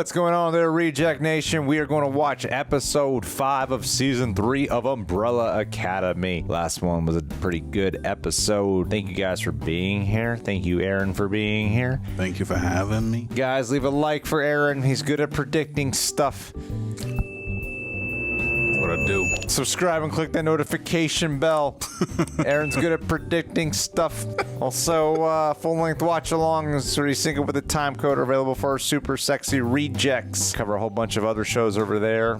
What's going on there, Reject Nation? We are going to watch episode 5 of season 3 of Umbrella Academy. Last one was a pretty good episode. Thank you guys for being here. Thank you, Aaron, for being here. Thank you for having me. Guys, leave a like for Aaron. He's good at predicting stuff. What I do. Subscribe and click that notification bell. Aaron's good at predicting stuff. Also, full-length watch-alongs where you sync it with the time code are available for our super sexy rejects. Cover a whole bunch of other shows over there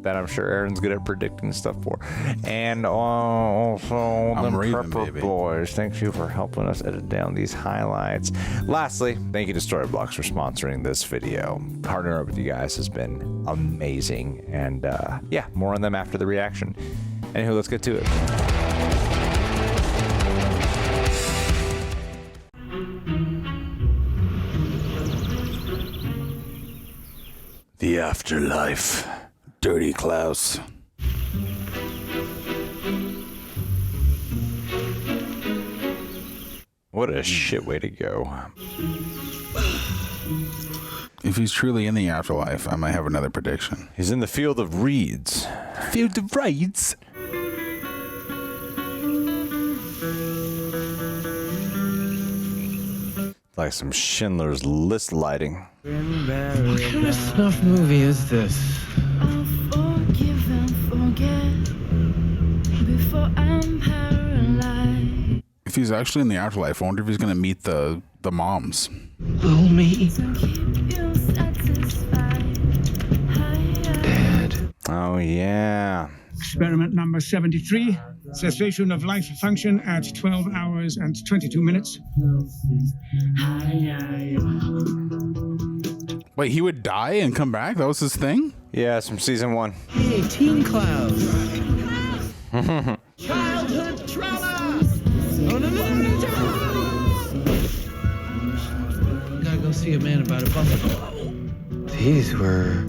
that I'm sure Aaron's good at predicting stuff for. And also the Prepper Boys. Thank you for helping us edit down these highlights. Lastly, thank you to Storyblocks for sponsoring this video. Partnering up with you guys has been amazing. And yeah, more on them after the reaction. Anywho, let's get to it. The afterlife. Dirty Klaus. What a shit way to go. If he's truly in the afterlife, I might have another prediction. He's in the field of reeds. Field of reeds? Like some Schindler's List lighting. What kind of snuff movie is this? I'll forgive and forget before I'm paralyzed. If he's actually in the afterlife, I wonder if he's going to meet the moms. Will me? So keep you satisfied. Dad. Oh, yeah. Experiment number 73, cessation of life function at 12 hours and 22 minutes. Wait, he would die and come back? That was his thing? Yeah, it's from season 1. Hey, Teen Klaus. Childhood trauma! Oh, no. Gotta go see a man about a buffalo. These were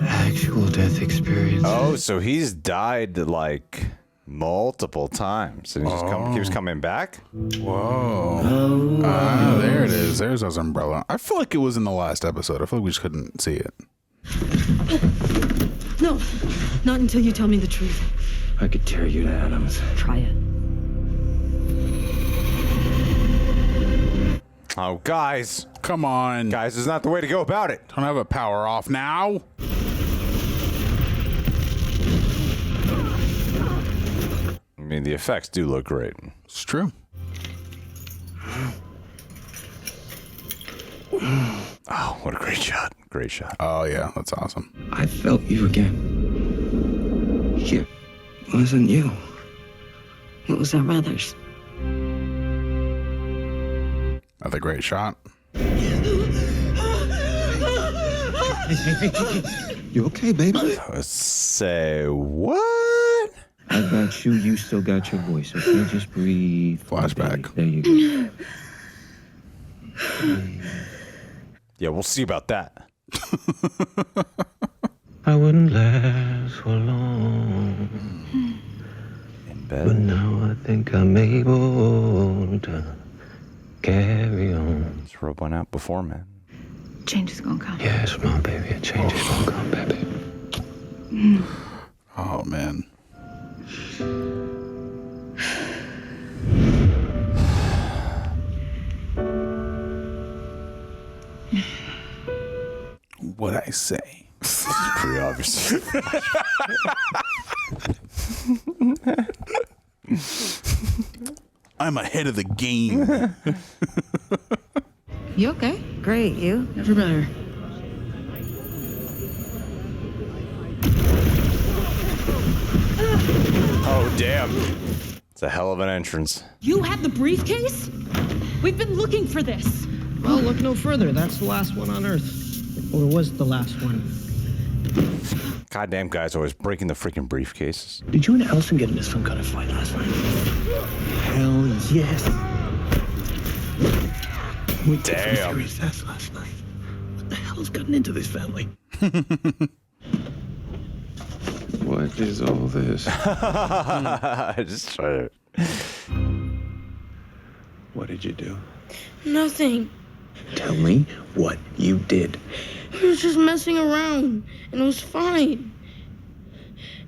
actual death experiences. Oh, so he's died like multiple times and he just keeps coming back? Whoa. Ah, there it is. There's his umbrella. I feel like it was in the last episode. I feel like we just couldn't see it. No, not until you tell me the truth. I could tear you to atoms. Try it. Oh, guys. Come on. Guys, this is not the way to go about it. Don't have a power off now. I mean, the effects do look great. It's true. Oh, what a great shot. Great shot. Oh, yeah. That's awesome. I felt you again. It wasn't you. It was our mothers. Another great shot. You okay, baby? Say what? I got you. You still got your voice. Okay, just breathe. Flashback. There you go. Yeah, we'll see about that. I wouldn't last for long, In but bed. now I think I'm able to carry on. Let's rub one out before, man. Change is gonna come. Yes, my baby, a change is gonna come, baby. Oh, man. What'd I say? This is pretty obvious. I'm ahead of the game. You okay? Great, you? Never better. Oh, damn. It's a hell of an entrance. You have the briefcase? We've been looking for this. Well, look no further. That's the last one on Earth. Or was the last one. Goddamn guys always breaking the freaking briefcases. Did you and Allison get into some kind of fight last night? Hell yes. We took some Damn. serious tests last night. What the hell has gotten into this family? What is all this? Just try to... What did you do? Nothing. Tell me what you did. He was just messing around, and it was fine.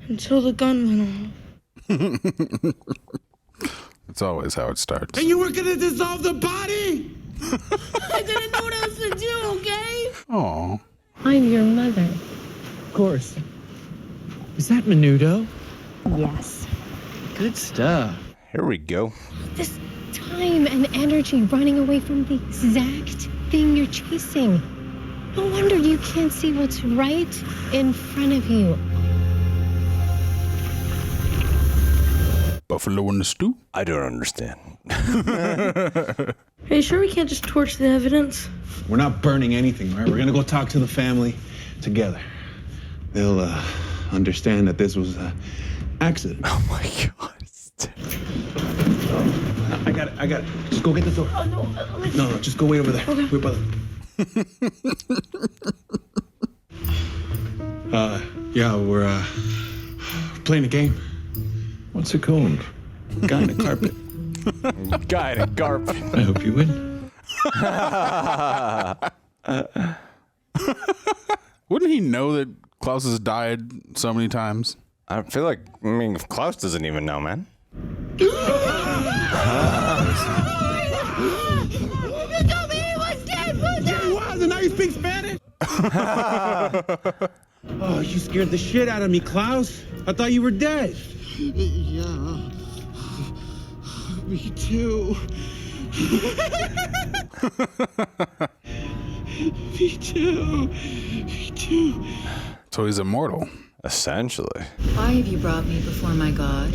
Until the gun went off. It's always how it starts. And you were gonna dissolve the body? I didn't know what else to do, okay? Oh, I'm your mother. Of course. Is that Menudo? Yes. Good stuff. Here we go. This time and energy running away from the exact thing you're chasing. No wonder you can't see what's right in front of you. buffalo in the stew? I don't understand. Are you sure we can't just torch the evidence? We're not burning anything, right? We're gonna go talk to the family together. They'll understand that this was an accident. Oh my God. I got it. Just go get the door. Oh, no. No, just go way over there. Okay. Wait, brother. Yeah, we're playing a game. What's it called? Guy in a carpet. Guy in a carpet. I hope you win. Wouldn't he know that Klaus has died so many times? I feel like, Klaus doesn't even know, man. You told me he was dead, but Yeah, he was, and now you speak Spanish? Oh, you scared the shit out of me, Klaus. I thought you were dead. Yeah. Me too. Me too. Me too. So he's immortal. Essentially. Why have you brought me before my god?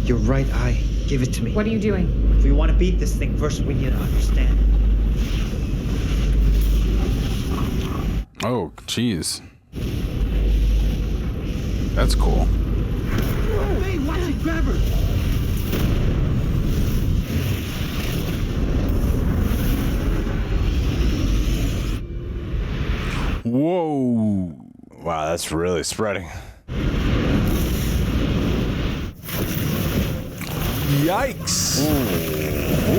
Your right eye. Give it to me. What are you doing? If we want to beat this thing, first we need to understand. Oh, jeez. That's cool. Hey, watch it, grab her. Whoa. Wow, that's really spreading. Yikes.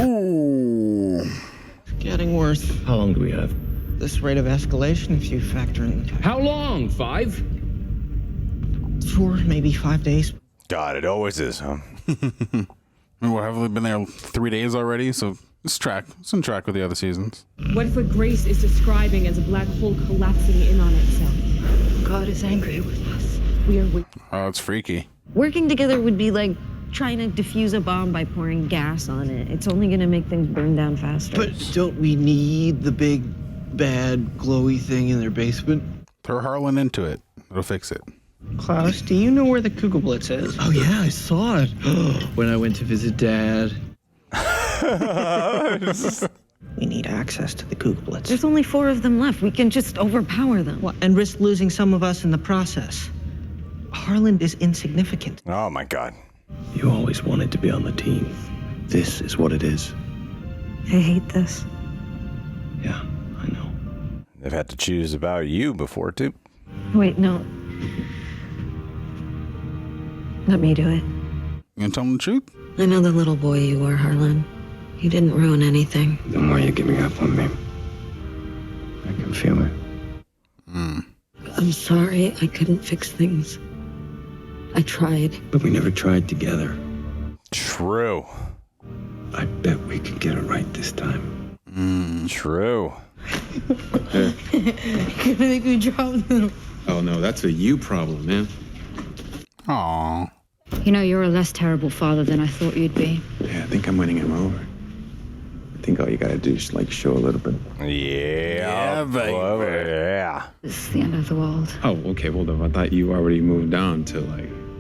Ooh. Getting worse. How long do we have? This rate of escalation, if you factor in the How long? 5? 4, maybe 5 days. God, it always is, huh? What, have we been there 3 days already? So it's on track with the other seasons. What if what Grace is describing as a black hole collapsing in on itself? God is angry with us. We are Oh, it's freaky. Working together would be like trying to defuse a bomb by pouring gas on it. It's only gonna make things burn down faster. But don't we need the big, bad, glowy thing in their basement? Throw Harlan into it. It'll fix it. Klaus, do you know where the Kugelblitz is? Oh, yeah, I saw it. When I went to visit Dad. We need access to the Kugelblitz. There's only 4 of them left. We can just overpower them. Well, and risk losing some of us in the process. Harlan is insignificant. Oh my God. You always wanted to be on the team. This is what it is. I hate this. Yeah, I know. They've had to choose about you before, too. Wait, no. Let me do it. You gonna tell him the truth? I know the little boy you were, Harlan. You didn't ruin anything. Then why are you giving up on me? I can feel it. I'm sorry I couldn't fix things. I tried. But we never tried together. True. I bet we can get it right this time. True. Gonna make me drop them. Oh, no, that's a you problem, man. Aw. You know, you're a less terrible father than I thought you'd be. Yeah, I think I'm winning him over. I think all you gotta do is, show a little bit. Yeah, baby. Yeah. It's the end of the world. Oh, okay, well, I thought you already moved on to,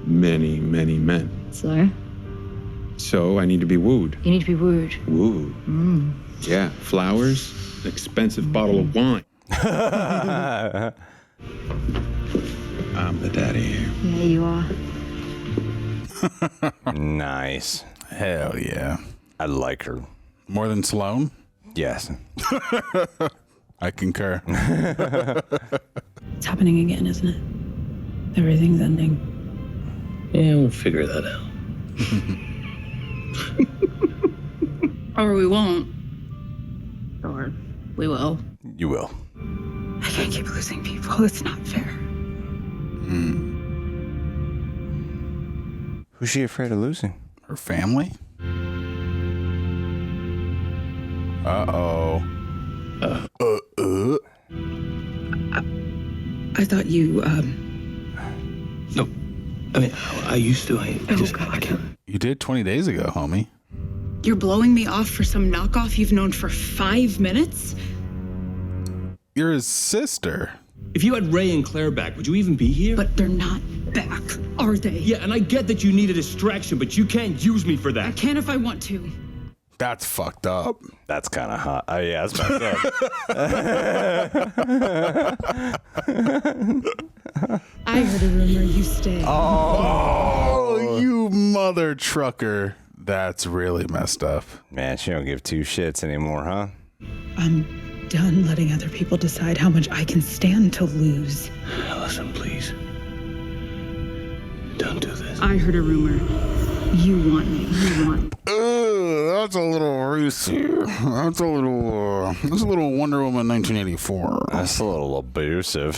many, many men. So? So I need to be wooed. You need to be wooed. Wooed. Yeah, flowers, an expensive bottle of wine. I'm the daddy here. Yeah, you are. Nice. Hell yeah. I like her. More than Sloane? Yes. I concur. It's happening again, isn't it? Everything's ending. Yeah, we'll figure that out. Or we won't. Or We will. You will. I can't keep losing people. It's not fair. Who's she afraid of losing? Her family? Uh-oh. I thought you, No. I mean, I used to. I can't. You did 20 days ago, homie. You're blowing me off for some knockoff you've known for 5 minutes? You're his sister. If you had Ray and Claire back, would you even be here? But they're not back, are they? Yeah, and I get that you need a distraction, but you can't use me for that. I can if I want to. That's fucked up. That's kind of hot. Oh, yeah, that's messed up. I heard a rumor you stay. Oh, you mother trucker. That's really messed up. Man, she don't give two shits anymore, huh? I'm done letting other people decide how much I can stand to lose. Allison, please. Don't do this. I heard a rumor. You want me. You want. That's a little racy. That's a little Wonder Woman 1984. That's a little abusive.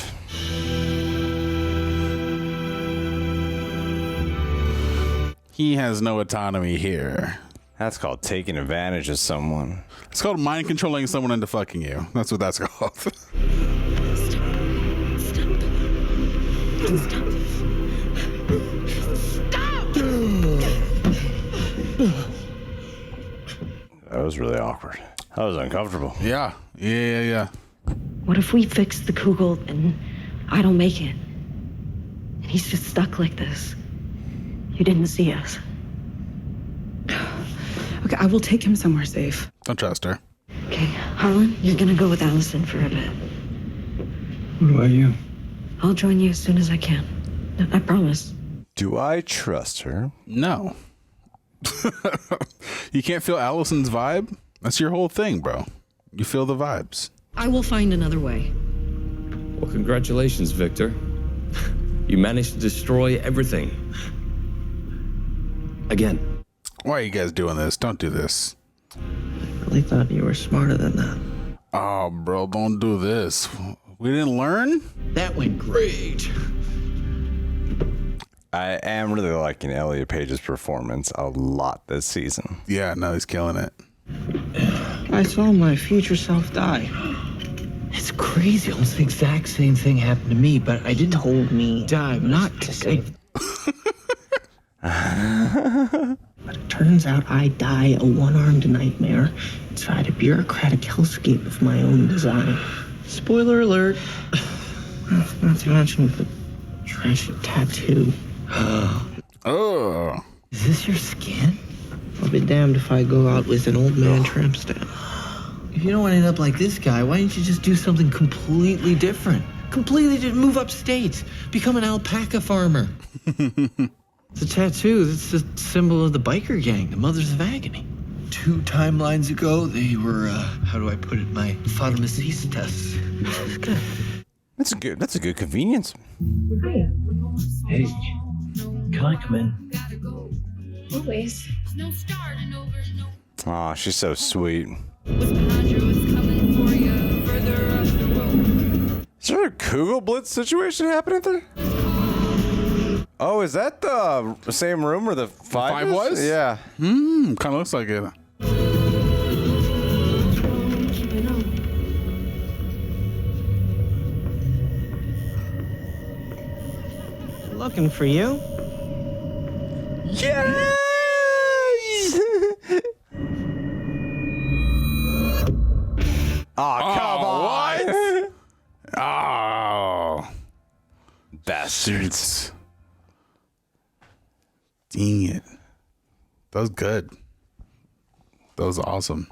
He has no autonomy here. That's called taking advantage of someone. It's called mind controlling someone into fucking you. That's what that's called. Stop. That was really awkward. That was uncomfortable. Yeah. What if we fix the Kugel and I don't make it? And he's just stuck like this. You didn't see us. Okay, I will take him somewhere safe. Don't trust her. Okay, Harlan, you're gonna go with Allison for a bit. What about you? I'll join you as soon as I can. I promise. Do I trust her? No. You can't feel Allison's vibe? That's your whole thing, bro. You feel the vibes. I will find another way. Well, congratulations, Victor. You managed to destroy everything. Again. Why are you guys doing this? Don't do this. I really thought you were smarter than that. Oh, bro, don't do this. We didn't learn? That went great. I am really liking Elliot Page's performance a lot this season. Yeah, no, he's killing it. I saw my future self die. It's crazy. Almost the exact same thing happened to me, but I didn't hold me die, not to save. But it turns out I die a one-armed nightmare inside a bureaucratic hellscape of my own design. Spoiler alert. Not to mention the trashy tattoo. Oh. Is this your skin? I'll be damned if I go out with an old man tramp stamp. If you don't want to end up like this guy, why don't you just do something completely different? Completely just move upstate. Become an alpaca farmer. The tattoo, that's the symbol of the biker gang, the Mothers of Agony. 2 timelines ago, they were, how do I put it, my pharmacist. That's a good convenience. Hey, can I come in? Always. Aw, she's so sweet. What's behind you is coming for you further up the road. Is there a Kugel Blitz situation happening there? Oh, is that the same room where the five was? Yeah. Kind of looks like it. Looking for you. Yes! Oh, come on. Oh. Bastards. Dang it. That was good. That was awesome.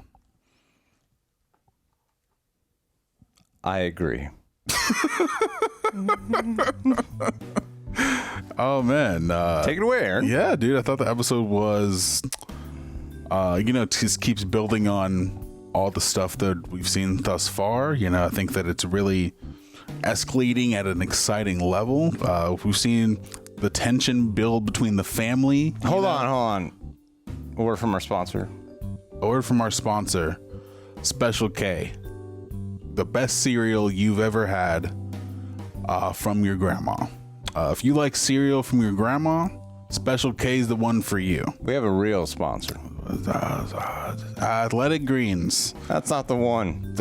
I agree. Oh, man. Take it away, Aaron. Yeah, dude. I thought the episode was, just keeps building on all the stuff that we've seen thus far. I think that it's really escalating at an exciting level. We've seen the tension build between the family. Hold on. A word from our sponsor. A word from our sponsor, Special K. the best cereal you've ever had from your grandma. If you like cereal from your grandma, Special K is the one for you. We have a real sponsor. Athletic Greens. That's not the one.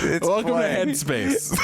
It's welcome to Headspace.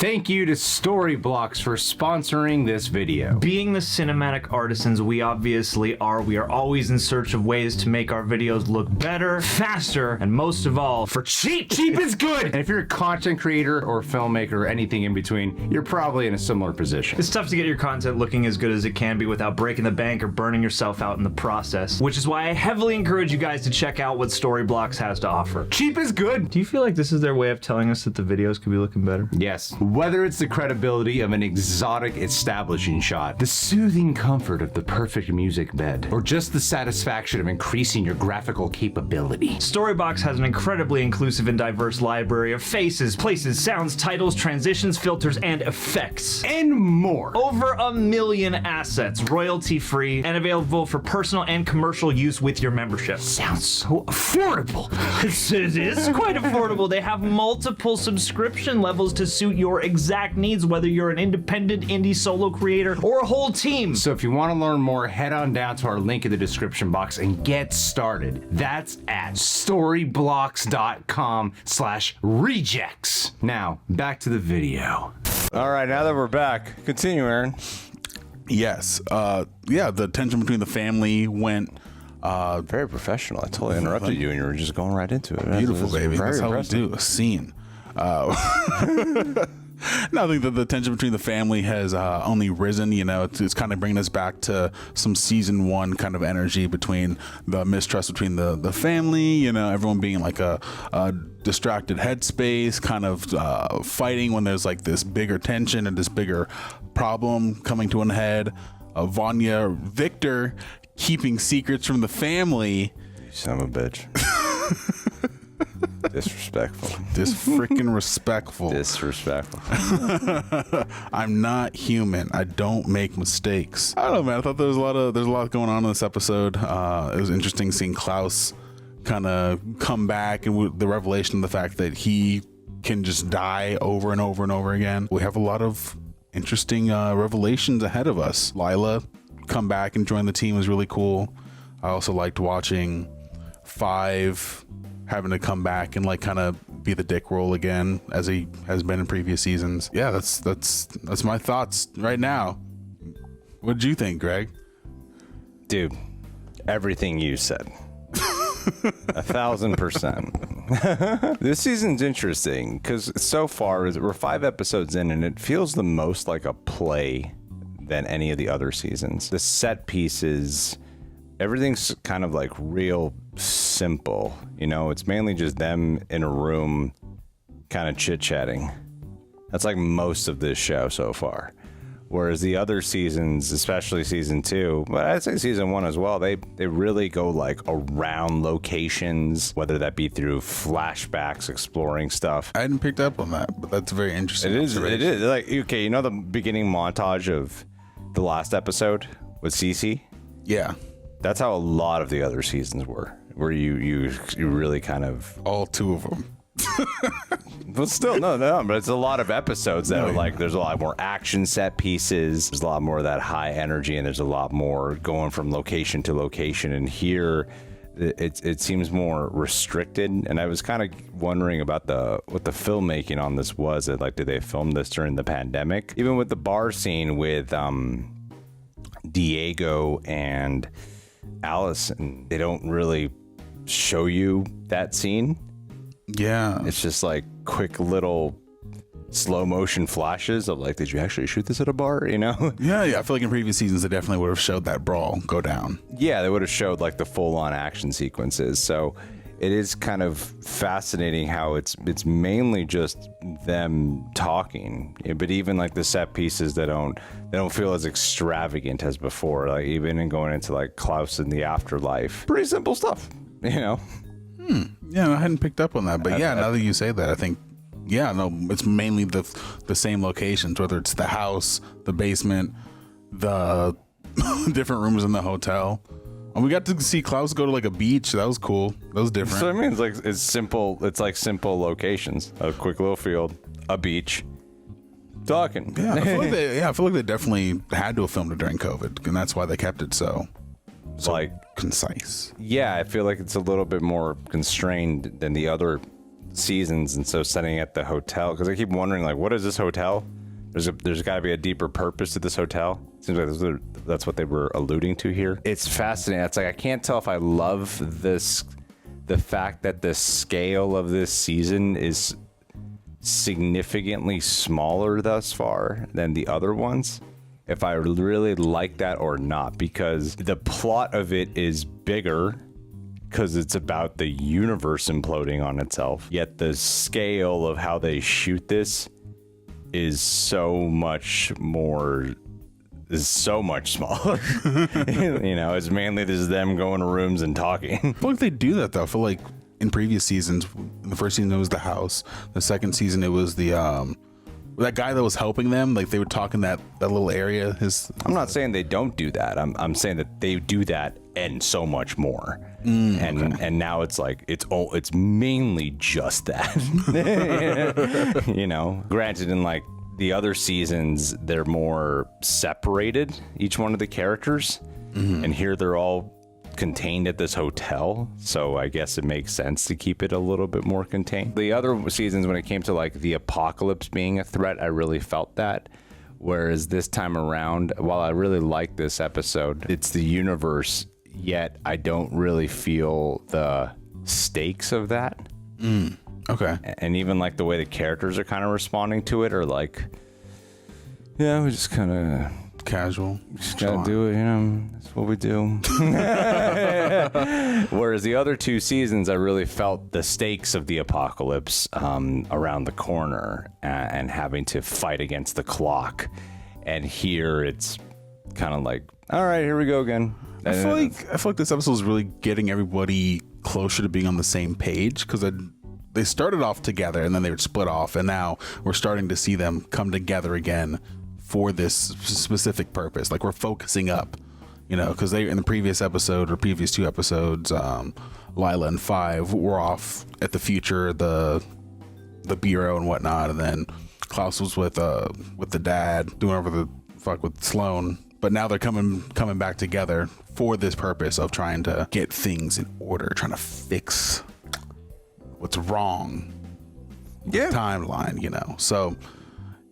Thank you to Storyblocks for sponsoring this video. Being the cinematic artisans we obviously are, we are always in search of ways to make our videos look better, faster, and most of all, for cheap. Cheap is good! And if you're a content creator or filmmaker or anything in between, you're probably in a similar position. It's tough to get your content looking as good as it can be without breaking the bank or burning yourself out in the process, which is why I heavily encourage you guys to check out what Storyblocks has to offer. Cheap is good! Do you feel like this is their way of telling us that the videos could be looking better? Yes. Whether it's the credibility of an exotic establishing shot, the soothing comfort of the perfect music bed, or just the satisfaction of increasing your graphical capability. Storybox has an incredibly inclusive and diverse library of faces, places, sounds, titles, transitions, filters, and effects. And more. Over 1 million assets, royalty-free, and available for personal and commercial use with your membership. Sounds so affordable. It is quite affordable. They have multiple subscription levels to suit your exact needs, whether you're an independent indie solo creator or a whole team. So if you want to learn more, head on down to our link in the description box and get started. That's at storyblocks.com/rejects. Now, back to the video. All right, now that we're back, continue, Aaron. Yes. The tension between the family went very professional. I totally interrupted you and you were just going right into it. Beautiful, baby. That's how we do a scene. No, I think that the tension between the family has only risen. You know, it's kind of bringing us back to some season 1 kind of energy between the mistrust between the family, you know, everyone being like a distracted headspace, kind of fighting when there's like this bigger tension and this bigger problem coming to an head. Vanya, Victor keeping secrets from the family. You son of a bitch. Disrespectful. Disrespectful. I'm not human. I don't make mistakes. I don't know, man. I thought there's a lot going on in this episode. It was interesting seeing Klaus kind of come back and the revelation of the fact that he can just die over and over and over again. We have a lot of interesting revelations ahead of us. Lila come back and join the team was really cool. I also liked watching 5 having to come back and like kind of be the dick role again as he has been in previous seasons. Yeah, that's my thoughts right now. What did you think, Greg? Dude, everything you said. 1,000%. This season's interesting because so far we're 5 episodes in and it feels the most like a play than any of the other seasons. The set pieces, everything's kind of like real simple, you know. It's mainly just them in a room kind of chit-chatting. That's like most of this show so far, whereas the other seasons, especially season 2, but I'd say season 1 as well, they really go like around locations, whether that be through flashbacks, exploring stuff. I hadn't picked up on that, but that's very interesting. It is like, okay, you know the beginning montage of the last episode with Cece? Yeah, that's how a lot of the other seasons were, where you really kind of all 2 of them. But still, no, but it's a lot of episodes that are like, there's a lot more action set pieces, there's a lot more of that high energy, and there's a lot more going from location to location. And here, it seems more restricted. And I was kind of wondering about what the filmmaking on this was. Like, did they film this during the pandemic? Even with the bar scene with Diego and Allison, they don't really show you that scene. Yeah, it's just like quick little slow motion flashes of like, did you actually shoot this at a bar, you know? Yeah, I feel like in previous seasons they definitely would have showed that brawl go down. Yeah, they would have showed like the full-on action sequences. So it is kind of fascinating how it's mainly just them talking, but even like the set pieces, they don't feel as extravagant as before. Like even in going into like Klaus in the afterlife, pretty simple stuff, you know. Yeah, I hadn't picked up on that, but yeah, now that you say that, I think, yeah, no, it's mainly the same locations, whether it's the house, the basement, the different rooms in the hotel. And we got to see Klaus go to like a beach. That was cool. That was different. So I mean, it's simple. It's like simple locations: a quick little field, a beach, talking. Yeah, I feel like they definitely had to have filmed it during COVID, and that's why they kept it so like concise. Yeah, I feel like it's a little bit more constrained than the other seasons, and so setting at the hotel, because I keep wondering, like, what is this hotel? There's got to be a deeper purpose to this hotel. Seems like that's what they were alluding to here. It's fascinating. It's like I can't tell if I love this, the fact that the scale of this season is significantly smaller thus far than the other ones, if I really like that or not, because the plot of it is bigger because it's about the universe imploding on itself, yet the scale of how they shoot this is so much smaller. You know, it's mainly just them going to rooms and talking. I feel like they do that though. I feel like in previous seasons, in the first season it was the house, the second season it was the that guy that was helping them, like they would talk in that little area. I'm not saying they don't do that. I'm saying that they do that and so much more. And now it's like it's mainly just that. You know, granted, in like the other seasons, they're more separated, each one of the characters, and here they're all contained at this hotel, so I guess it makes sense to keep it a little bit more contained. The other seasons, when it came to like the apocalypse being a threat, I really felt that, whereas this time around, while I really like this episode, it's the universe, yet I don't really feel the stakes of that. Okay. And even like the way the characters are kind of responding to it, or like, yeah, we just kind of casual, just gotta do it, you know, that's what we do. Whereas the other two seasons, I really felt the stakes of the apocalypse around the corner and having to fight against the clock. And here it's kind of like, all right, here we go again. I feel like this episode is really getting everybody closer to being on the same page, because they started off together and then they would split off, and now we're starting to see them come together again for this specific purpose. Like we're focusing up, you know, because they in the previous episode or previous two episodes, Lila and Five were off at the future, the bureau and whatnot, and then Klaus was with the dad doing whatever the fuck with Sloane. But now they're coming back together for this purpose of trying to get things in order, trying to fix what's wrong. Yeah. Timeline, you know. So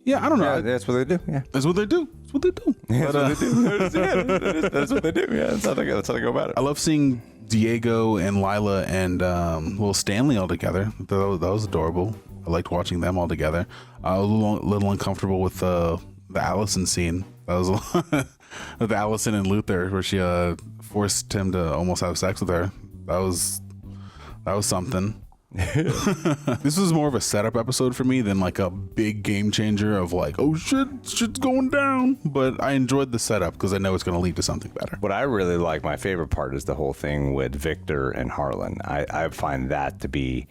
yeah, I don't know. Yeah, that's what they do. Yeah, that's what they do. That's what they do. That's what they do. That's what they do. Yeah, that's how they go about it. I love seeing Diego and Lila and little Stanley all together. That was adorable. I liked watching them all together. I was a little uncomfortable with the Allison scene. That was with Allison and Luther, where she forced him to almost have sex with her. That was something. This was more of a setup episode for me than like a big game changer of like, oh shit's going down. But I enjoyed the setup because I know it's going to lead to something better. What I really like, my favorite part, is the whole thing with Victor and Harlan. I find that to be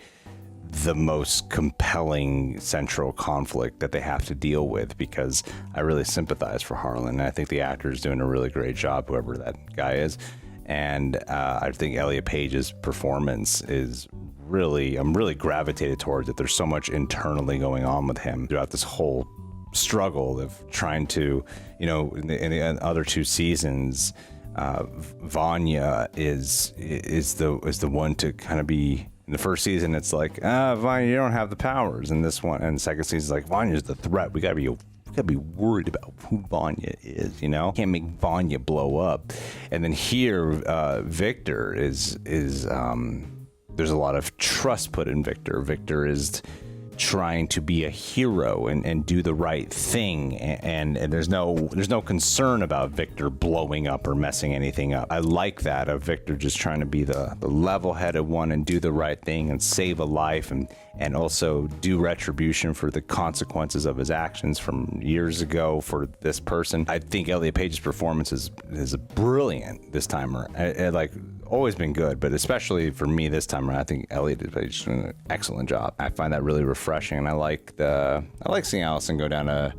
the most compelling central conflict that they have to deal with, because I really sympathize for Harlan. And I think the actor is doing a really great job, whoever that guy is. And I think Elliot Page's performance is I'm really gravitated towards it. There's so much internally going on with him throughout this whole struggle of trying to, you know, in the other two seasons, Vanya is the one to kind of be. In the first season, it's like, Vanya, you don't have the powers. And this one, and the second season is like, Vanya's the threat. We gotta be worried about who Vanya is, you know? Can't make Vanya blow up. And then here, Victor is there's a lot of trust put in Victor. Victor is trying to be a hero and do the right thing, and there's no concern about Victor blowing up or messing anything up. I like that, of Victor just trying to be the level-headed one and do the right thing and save a life and also do retribution for the consequences of his actions from years ago for this person. I think Elliot Page's performance is brilliant this time around. Like, always been good, but especially for me this time around, I think Elliot Page is doing an excellent job. I find that really refreshing, and I like seeing Allison go down a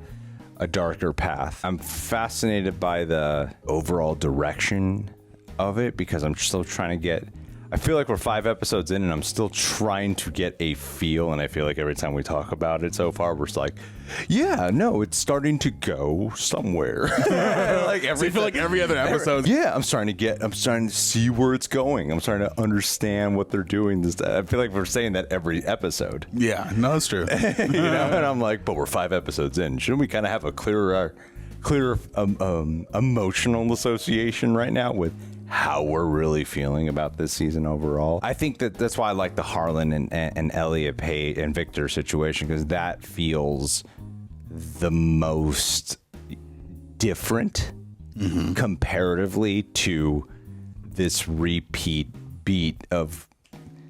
darker path. I'm fascinated by the overall direction of it because I'm still trying to get. I feel like we're 5 episodes in and I'm still trying to get a feel, and I feel like every time we talk about it so far, we're just like, yeah, no, it's starting to go somewhere. Like So you feel like every other episode. Yeah, I'm starting to see where it's going. I'm starting to understand what they're doing. I feel like we're saying that every episode. Yeah, no, that's true. And I'm like, but we're 5 episodes in. Shouldn't we kind of have a clearer emotional association right now with how we're really feeling about this season overall? I think that's why I like the Harlan and Elliot Page and Victor situation, because that feels the most different comparatively to this repeat beat of.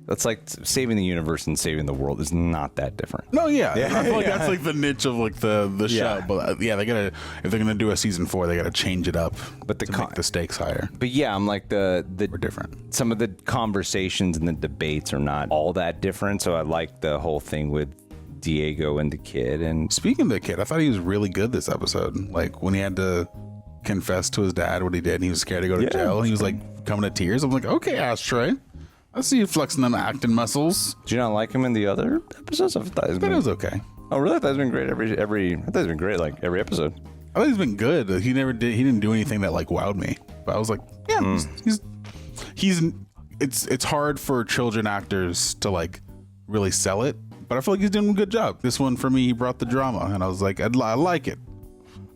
That's like saving the universe and saving the world is not that different. No, yeah. I feel like that's like the niche of like the show. But yeah, they gotta, if they're gonna do a season 4, they gotta change it up. But to make the stakes higher. But yeah, I'm like we're different. Some of the conversations and the debates are not all that different. So I like the whole thing with Diego and the kid. And speaking of the kid, I thought he was really good this episode. Like when he had to confess to his dad what he did, and he was scared to go to jail. And he was like coming to tears. I'm like, okay, Ashtray. I see you flexing them acting muscles. Did you not like him in the other episodes? I thought it was okay. Oh, really? I thought he's been great every. I thought he's been great like every episode. I thought he's been good. He didn't do anything that like wowed me. But I was like, yeah, he's. It's hard for children actors to like really sell it, but I feel like he's doing a good job. This one for me, he brought the drama, and I was like, I like it.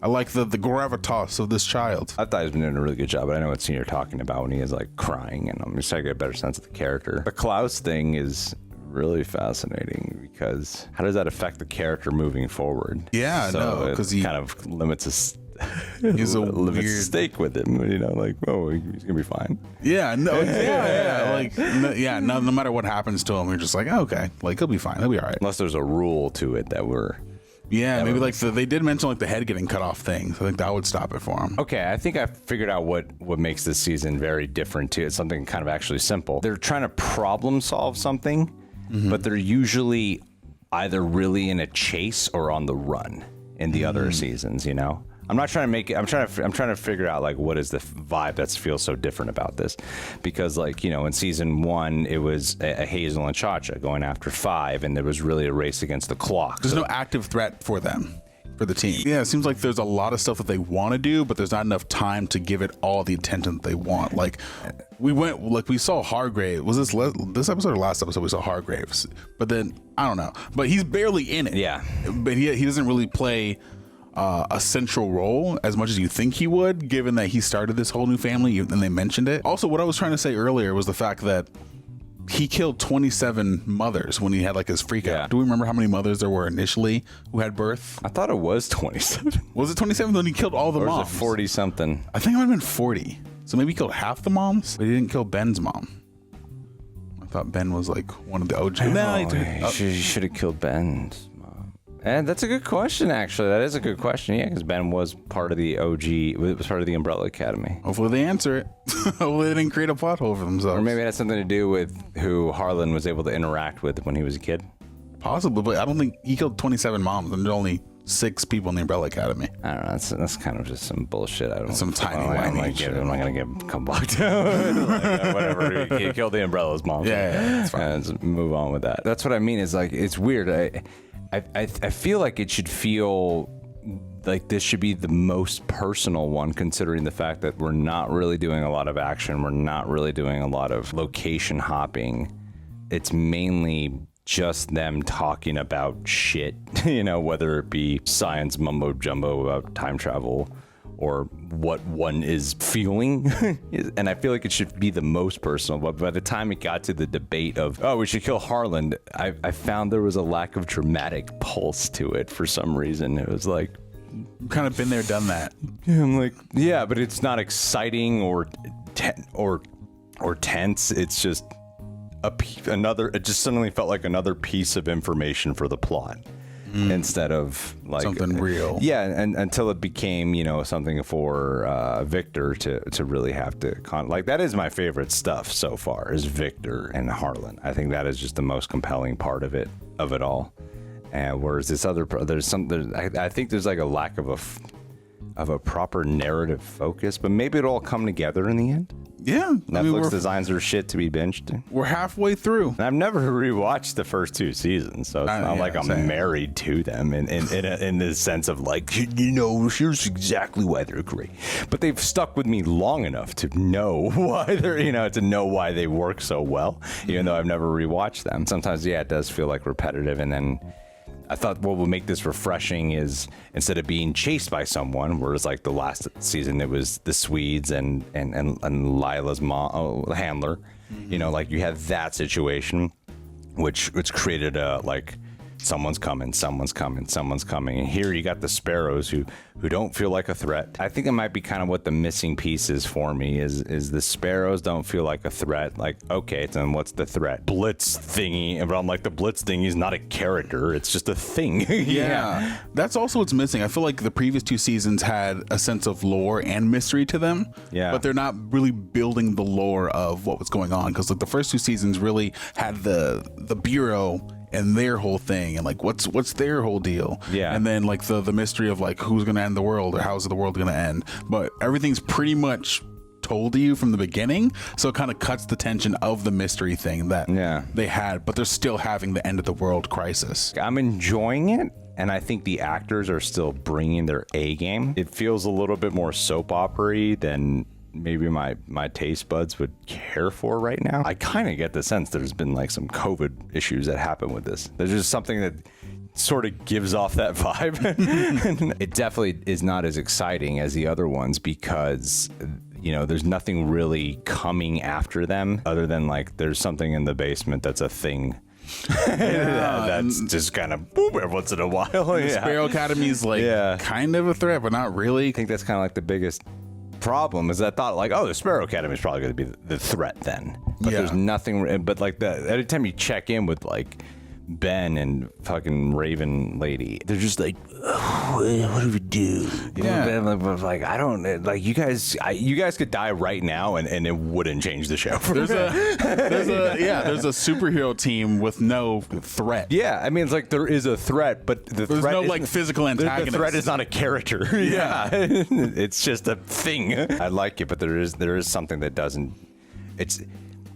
I like the gravitas of this child. I thought he's been doing a really good job, but I know what scene you're talking about when he is like crying, and I'm just trying to get a better sense of the character. The Klaus thing is really fascinating because how does that affect the character moving forward? Yeah, no, because he kind of limits his. He's a limits weird stake with him, you know, like, oh, he's gonna be fine. Yeah, no, yeah, like, no matter what happens to him, you're just like, oh, okay, like he'll be fine, he'll be all right. Unless there's a rule to it that we're. Yeah, maybe like they did mention like the head getting cut off thing. So I think that would stop it for him. Okay, I think I figured out what makes this season very different too. It's something kind of actually simple. They're trying to problem solve something, but they're usually either really in a chase or on the run in the other seasons, you know? I'm not trying to make it. I'm trying to figure out like what is the vibe that feels so different about this, because like, you know, in season 1 it was a Hazel and Cha-Cha going after 5, and there was really a race against the clock. There's no active threat for them, for the team. Yeah, it seems like there's a lot of stuff that they want to do, but there's not enough time to give it all the attention that they want. Like we saw Hargrave. Was this episode or last episode we saw Hargraves? But then I don't know. But he's barely in it. Yeah. But he doesn't really play a central role as much as you think he would, given that he started this whole new family and they mentioned it. Also, what I was trying to say earlier was the fact that he killed 27 mothers when he had like his freak out. Do we remember how many mothers there were initially who had birth? I thought it was 27. Was it 27? Then he killed all the or moms. Was it 40 something? I think it might have been 40. So maybe he killed half the moms, but he didn't kill Ben's mom. I thought Ben was like one of the OG. He should have killed Ben's. And that's a good question, actually. That is a good question, yeah, because Ben was part of the OG, was part of the Umbrella Academy. Hopefully they answer it. Hopefully they didn't create a plot hole for themselves. Or maybe it had something to do with who Harlan was able to interact with when he was a kid. Possibly, but I don't think he killed 27 moms, and there's only 6 people in the Umbrella Academy. I don't know. That's kind of just some bullshit. I don't. Some tiny I'm not gonna come back down. Whatever. He killed the Umbrella's mom. Yeah, that's fine. And let's move on with that. That's what I mean. Is like it's weird. I feel like it should feel like this should be the most personal one, considering the fact that we're not really doing a lot of action. We're not really doing a lot of location hopping. It's mainly just them talking about shit, you know, whether it be science mumbo jumbo about time travel or what one is feeling. And I feel like it should be the most personal. But by the time it got to the debate of, oh, we should kill Harlan, I found there was a lack of dramatic pulse to it for some reason. It was like, kind of been there, done that. Yeah, I'm like, yeah, but it's not exciting or tense. It's just it just suddenly felt like another piece of information for the plot. Instead of like something real. Yeah, and until it became, you know, something for Victor to really have to like that is my favorite stuff so far is Victor and Harlan. I think that is just the most compelling part of it all. And whereas this other I think there's like a lack of a proper narrative focus, but maybe it'll all come together in the end. Yeah. Netflix designs their shit to be binged. We're halfway through. And I've never rewatched the first 2 seasons, so it's not like I'm married to them in the sense of like, here's exactly why they're great. But they've stuck with me long enough to know why why they work so well, even though I've never rewatched them. Sometimes, it does feel like repetitive, and then I thought what would make this refreshing is instead of being chased by someone, whereas like the last season it was the Swedes and Lila's mom, handler, like you had that situation, which created a like someone's coming, and here you got the sparrows who don't feel like a threat. I think it might be kind of what the missing piece is for me is the sparrows don't feel like a threat. Like, okay, then what's the threat? Blitz thingy. But I'm like, the Blitz thingy is not a character, it's just a thing. Yeah, that's also what's missing. I feel like the previous 2 seasons had a sense of lore and mystery to them, but they're not really building the lore of what was going on, because like the first 2 seasons really had the Bureau and their whole thing, and like what's their whole deal, and then like the mystery of like who's gonna end the world or how's the world gonna end. But everything's pretty much told to you from the beginning, so it kind of cuts the tension of the mystery thing that they had, but they're still having the end of the world crisis. I'm enjoying it, and I think the actors are still bringing their A game. It feels a little bit more soap opera-y than maybe my taste buds would care for right now. I kind of get the sense there's been like some COVID issues that happen with this. There's just something that sort of gives off that vibe. It definitely is not as exciting as the other ones because there's nothing really coming after them other than like there's something in the basement that's a thing. That's just kind of boom every once in a while. The Sparrow Academy is like kind of a threat, but not really. I think that's kind of like the biggest problem is I thought like, the Sparrow Academy is probably going to be the threat then, but there's nothing. But like every time you check in with like Ben and fucking Raven Lady, they're just like, what do we do? Like I don't like you guys. You guys could die right now and it wouldn't change the show. There's a superhero team with no threat. Yeah, I mean it's like there is a threat, but there's no like physical antagonist. The threat is not a character. It's just a thing. I like it, but there is something that doesn't.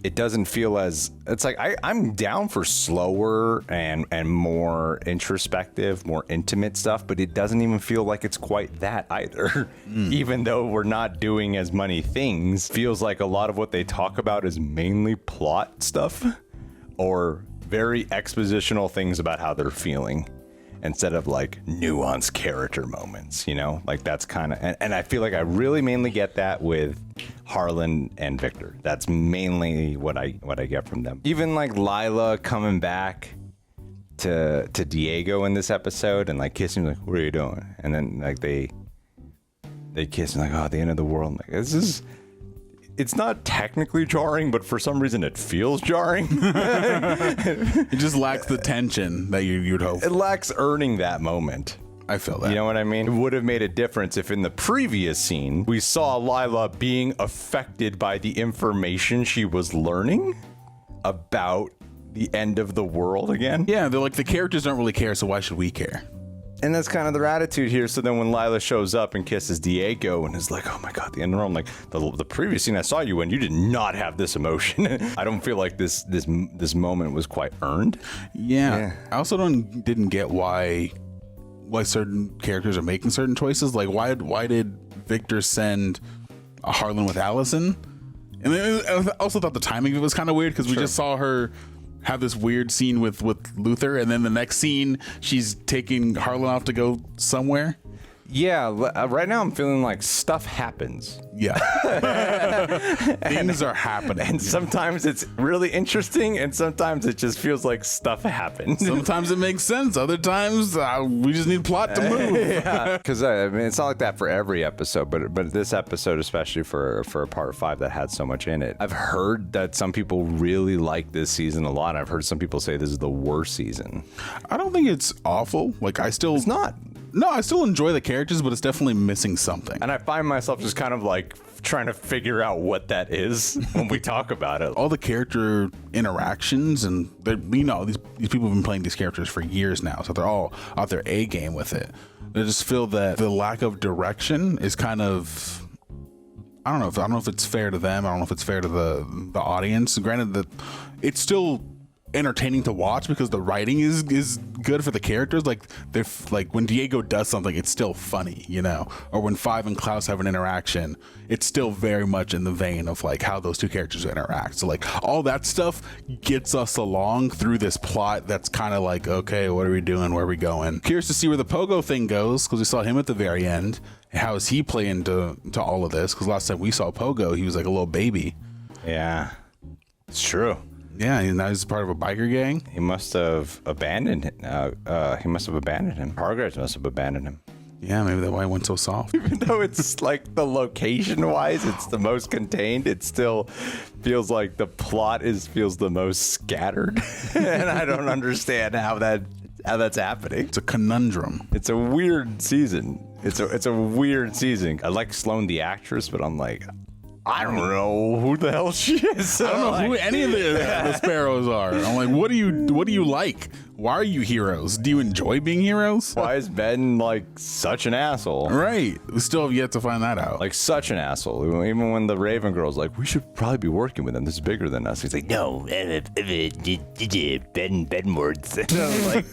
It doesn't feel as it's like I'm down for slower and more introspective, more intimate stuff, but it doesn't even feel like it's quite that either. Even though we're not doing as many things, feels like a lot of what they talk about is mainly plot stuff or very expositional things about how they're feeling instead of like nuanced character moments, like that's kind of, and I feel like I really mainly get that with Harlan and Victor. That's mainly what I get from them. Even like Lila coming back to Diego in this episode and like kissing him, like, what are you doing? And then like they kiss and like, the end of the world. Like it's not technically jarring, but for some reason it feels jarring. It just lacks the tension that you'd hope. It lacks earning that moment. I feel that. You know what I mean? It would have made a difference if in the previous scene we saw Lila being affected by the information she was learning about the end of the world again. Yeah, they're like, the characters don't really care, so why should we care? And that's kind of their attitude here. So then when Lila shows up and kisses Diego and is like, oh my God, the end of the world. I'm like, the previous scene I saw you in, you did not have this emotion. I don't feel like this moment was quite earned. Yeah. I also didn't get why certain characters are making certain choices. Like why did Victor send a Harlan with Allison? And then I also thought the timing of it was kind of weird because we just saw her have this weird scene with Luther, and then the next scene she's taking Harlan off to go somewhere. Yeah, right now I'm feeling like stuff happens. Yeah. Things are happening. And sometimes it's really interesting, and sometimes it just feels like stuff happens. Sometimes it makes sense. Other times we just need plot to move. Yeah, because I mean, it's not like that for every episode, but this episode, especially for part 5 that had so much in it. I've heard that some people really like this season a lot. I've heard some people say this is the worst season. I don't think it's awful. Like it's not. No, I still enjoy the characters, but it's definitely missing something. And I find myself just kind of like trying to figure out what that is when we talk about it. All the character interactions, and these people have been playing these characters for years now, so they're all out their A game with it. I just feel that the lack of direction is kind of, I don't know if it's fair to them. I don't know if it's fair to the audience. Granted that it's still entertaining to watch because the writing is good for the characters. Like when Diego does something, it's still funny, you know. Or when Five and Klaus have an interaction, it's still very much in the vein of like how those two characters interact. So like all that stuff gets us along through this plot that's kind of like, okay, what are we doing? Where are we going? Curious to see where the Pogo thing goes, because we saw him at the very end. How does he play into all of this? Because last time we saw Pogo, he was like a little baby. Yeah, it's true. Yeah, and now he's part of a biker gang. He must have abandoned him. Progress must have abandoned him. Yeah, maybe that's why it went so soft. Even though it's like the location-wise, it's the most contained, it still feels like the plot feels the most scattered. And I don't understand how that's happening. It's a conundrum. It's a weird season. It's a weird season. I like Sloane the actress, but I'm like, I don't know who the hell she is. I don't know who any of the sparrows are. I'm like, what do you like? Why are you heroes? Do you enjoy being heroes? Why is Ben like such an asshole? Right. We still have yet to find that out. Like such an asshole. Even when the Raven girl's like, we should probably be working with him. This is bigger than us. He's like, no, Ben Benwards. Like,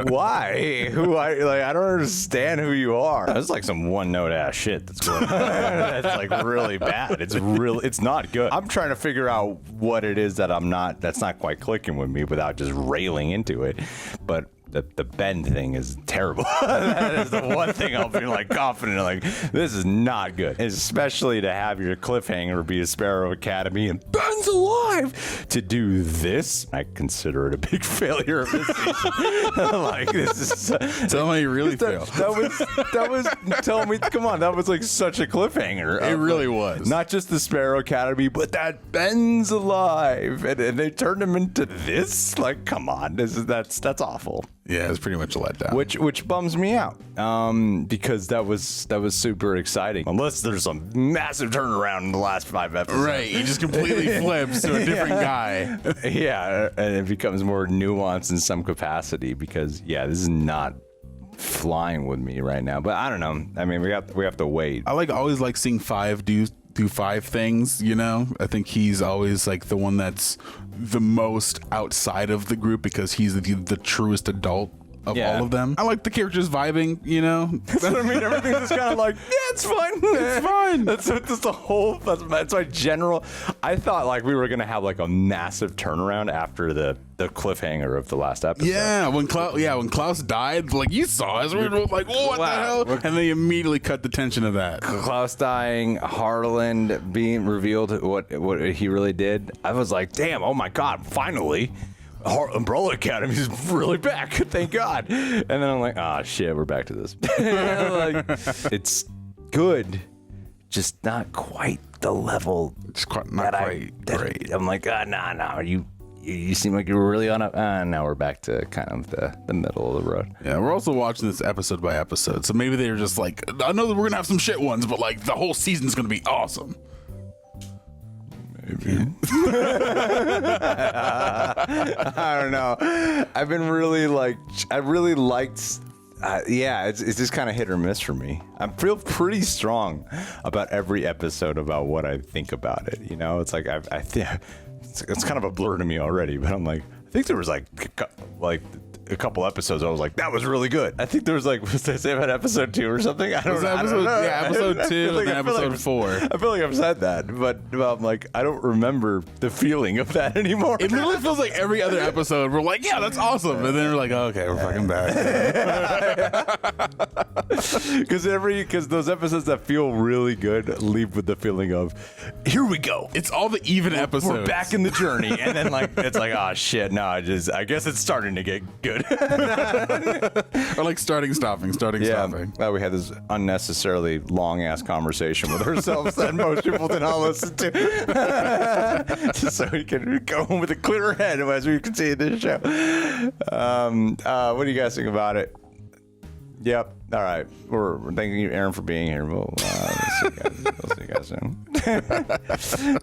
why? I don't understand who you are. That's like some one-note ass shit that's going on. That's like really bad. It's not good. I'm trying to figure out what it is that's not quite clicking with me without just railing into it. But the Ben thing is terrible. That is the one thing I'll be like confident in, like, this is not good. Especially to have your cliffhanger be a Sparrow Academy and Ben's alive. To do this, I consider it a big failure of this season. Like, this is tell me you really failed. That was tell me, come on, that was like such a cliffhanger. It really was. Not just the Sparrow Academy, but that Ben's alive, and they turned him into this. Like, come on, that's awful. Yeah, it's pretty much a letdown. Which bums me out, because that was super exciting. Unless there's a massive turnaround in the last 5 episodes. Right, he just completely flips to a different guy. Yeah, and it becomes more nuanced in some capacity because, yeah, this is not flying with me right now. But I don't know. I mean, we have to wait. I always like seeing Five do 5 things, you know. I think he's always like the one that's the most outside of the group because he's the truest adult of all of them. I like the characters vibing, you know. I mean, everything's just kind of like, yeah, it's fine. It's fine. That's my general. I thought like we were gonna have like a massive turnaround after the cliffhanger of the last episode. Yeah, when Klaus died, like you saw us, we were like, what the hell? And they immediately cut the tension of that. Klaus dying, Harlan being revealed what he really did. I was like, damn, oh my god, finally. Umbrella Academy is really back, thank God. And then I'm like, oh shit, we're back to this. Like, it's good, just not quite the level. It's not quite great. I'm like, nah, you seem like you were really on a. Now we're back to kind of the middle of the road. Yeah, we're also watching this episode by episode, so maybe they're just like, I know that we're gonna have some shit ones, but like the whole season's gonna be awesome. I don't know. I've been really I really liked. It's just kind of hit or miss for me. I feel pretty strong about every episode about what I think about it. You know, it's like I think it's kind of a blur to me already. But I'm like, I think there was like a couple episodes I was like, that was really good. I think there was like, was I say about episode 2 or something? I don't know. Yeah, episode 2 and then episode 4. I feel like I've said that, but I'm like, I don't remember the feeling of that anymore. It really feels like every other episode we're like, yeah, that's awesome, and then we're like, okay, we're fucking back. Because those episodes that feel really good leave with the feeling of, here we go. It's all the even episodes. We're back in the journey, and then like it's like, oh shit, no, I guess it's starting to get good. Or like stopping. Well, we had this unnecessarily long ass conversation with ourselves that most people did not listen to, just so we can go home with a clearer head as we continue this show. What do you guys think about it? Yep. All right. We're thanking you, Aaron, for being here. We'll see you guys soon.